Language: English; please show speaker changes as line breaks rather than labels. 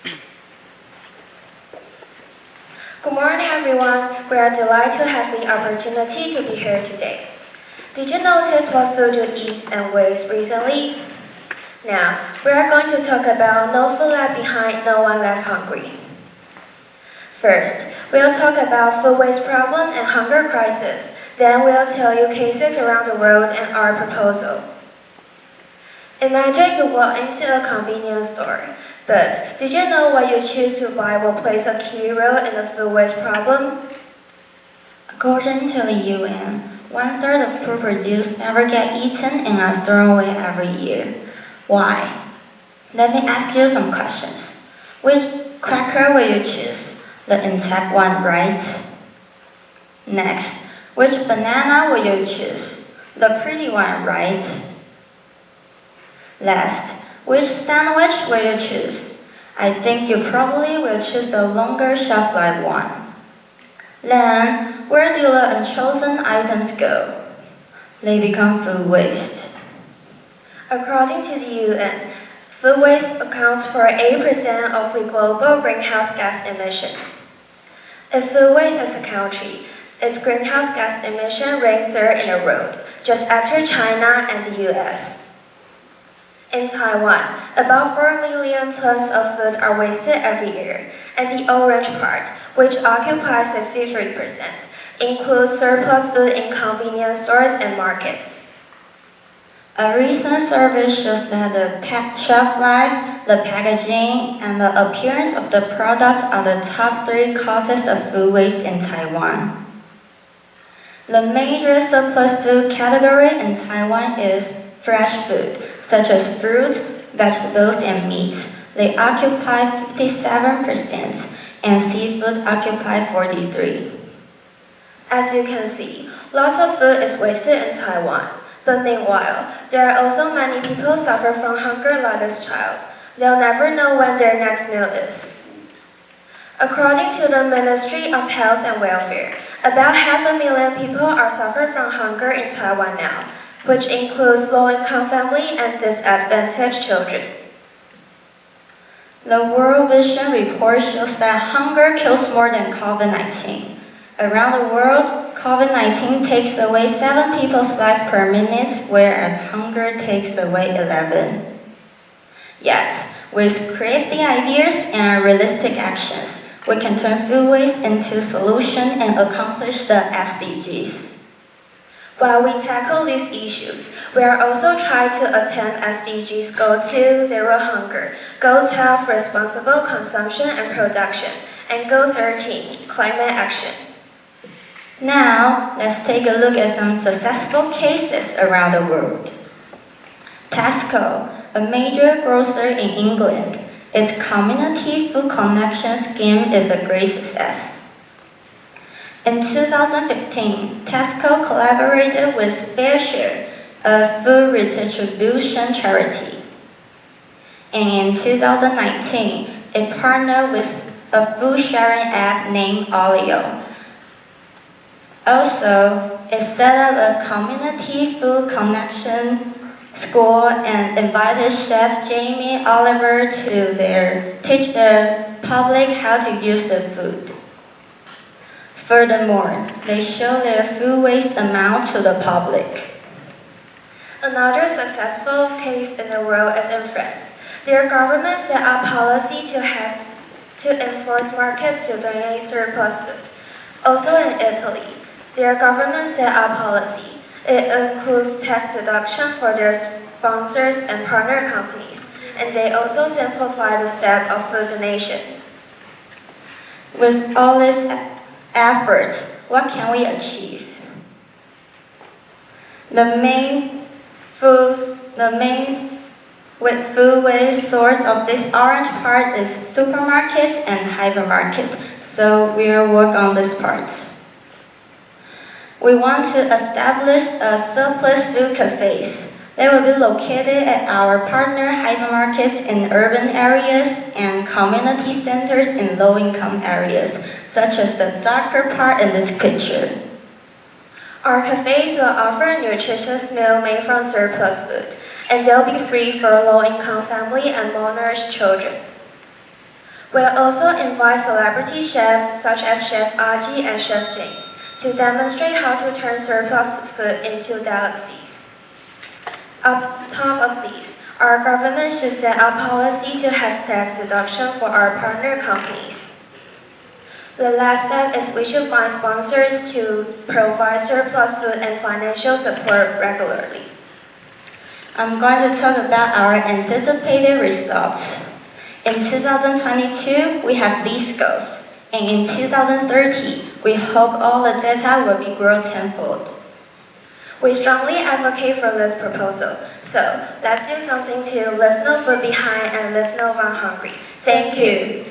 Good morning, everyone. We are delighted to have the opportunity to be here today. Did you notice what food you eat and waste recently? Now, we are going to talk about no food left behind, no one left hungry. First, we'll talk about food waste problem and hunger crisis. Then we'll tell you cases around the world and our proposal. Imagine you walk into a convenience store, but did you know what you choose to buy will play a key role in the food waste problem?
According to the UN, 1/3 of food produced never get eaten and are thrown away every year. Why? Let me ask you some questions. Which cracker will you choose? The intact one, right? Next, which banana will you choose? The pretty one, right? Last, which sandwich will you choose? I think you probably will choose the longer shelf life one. Then, where do the unchosen items go? They become food waste.
According to the UN, food waste accounts for 8% of the global greenhouse gas emission. If food waste as a country, its greenhouse gas emission ranked third in the world, just after China and the US. In Taiwan, about 4 million tons of food are wasted every year, and the orange part, which occupies 63%, includes surplus food in convenience stores and markets.
A recent survey shows that the shelf life, the packaging, and the appearance of the products are the top 3 causes of food waste in Taiwan. The major surplus food category in Taiwan is fresh food, such as fruits, vegetables, and meats. They occupy 57%, and seafood occupy 43%.
As you can see, lots of food is wasted in Taiwan. But meanwhile, there are also many people suffer from hunger like this child. They'll never know when their next meal is. According to the Ministry of Health and Welfare, about 500,000 people are suffering from hunger in Taiwan now, which includes low-income families and disadvantaged children.
The World Vision report shows that hunger kills more than COVID-19. Around the world, COVID-19 takes away 7 people's life per minute, whereas hunger takes away 11. Yet, with creative ideas and realistic actions, we can turn food waste into solution and accomplish the SDGs.
While we tackle these issues, we are also trying to attempt SDGs Goal 2, Zero Hunger, Goal 12, Responsible Consumption and Production, and Goal 13, Climate Action.
Now, let's take a look at some successful cases around the world. Tesco, a major grocer in England, its community food connection scheme is a great success. In 2015, Tesco collaborated with FairShare, a food redistribution charity. And in 2019, it partnered with a food sharing app named Olio. Also, it set up a community food connection school and invited Chef Jamie Oliver to teach the public how to use the food. Furthermore, they show their food waste amount to the public.
Another successful case in the world is in France. Their government set up policy to enforce markets to donate surplus food. Also in Italy, their government set up policy. It includes tax deduction for their sponsors and partner companies, and they also simplify the step of food donation.
With all these efforts, what can we achieve? The main food waste source of this orange part is supermarkets and hypermarkets, so we'll work on this part. We want to establish a surplus food cafes. They will be located at our partner hypermarkets in urban areas and community centers in low-income areas, such as the darker part in this picture.
Our cafes will offer nutritious meals made from surplus food, and they'll be free for low-income families and malnourished children. We'll also invite celebrity chefs such as Chef Aji and Chef James to demonstrate how to turn surplus food into delicacies. On top of these, our government should set up policy to have tax deduction for our partner companies. The last step is we should find sponsors to provide surplus food and financial support regularly.
I'm going to talk about our anticipated results. In 2022, we have these goals, and in 2030, we hope all the data will be grown tenfold.
We strongly advocate for this proposal, so let's do something to leave no food behind and leave no one hungry. Thank you.